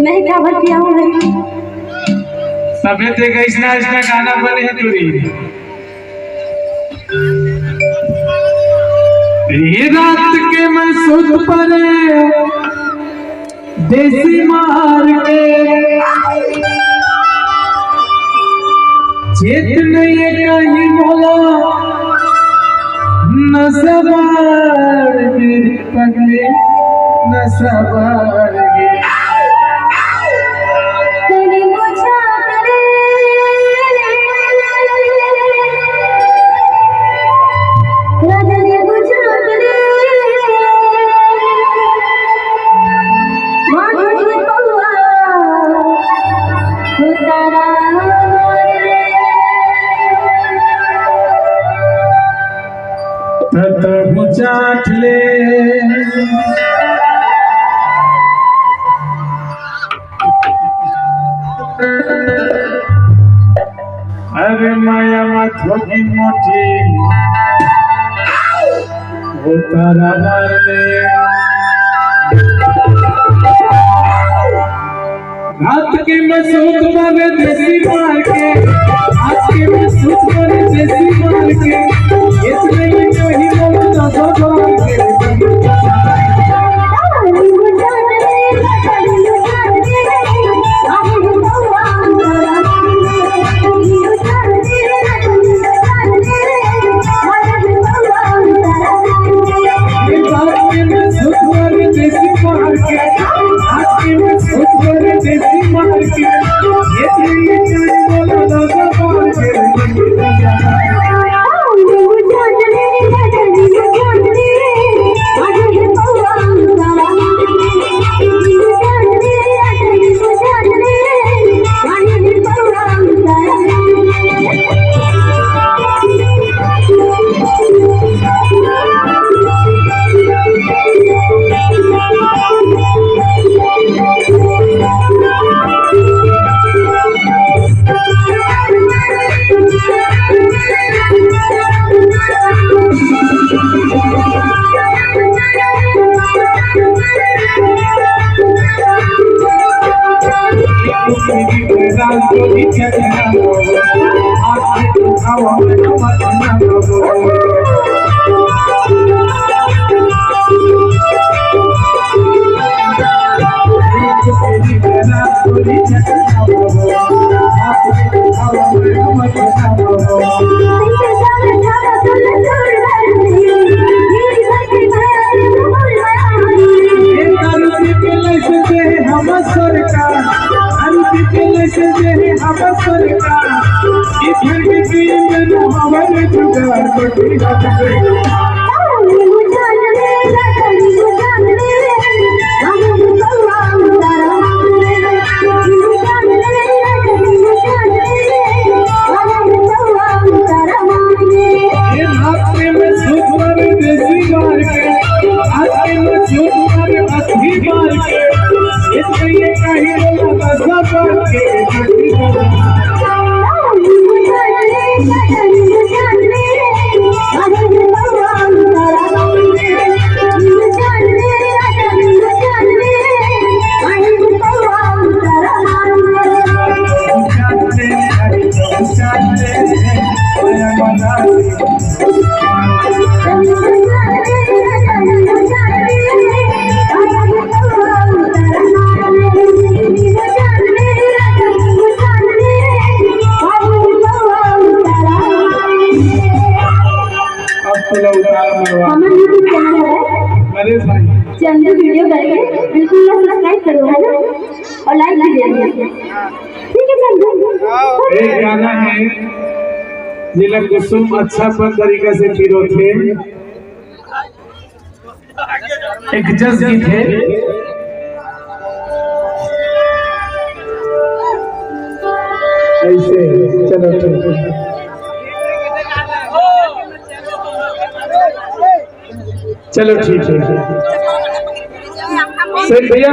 मैं क्या बतिया हूँ सभी देखा इसना इसना गाना बने है दूरी ये रात के मैं सुध परे देसी मार के चेत नहीं कहीं बोला न सवार मेरी पगले न सवार चाट ले अरे माया मत होगी मोटी वो तारा मारने रात के मैं सूत मारे देसी मार के आज के मैं सूत मारे देसी मार के इतने ही नहीं बोलता भगवान के चंदू वीडियो करके बिल्कुल सब्सक्राइब करो है ना और लाइक भी दे दो ठीक है चंदू। एक गाना है जिला कुसुम अच्छा पर तरीका से पीरो थे एक जज गीत है ऐसे चलो चलो ठीक है सही भैया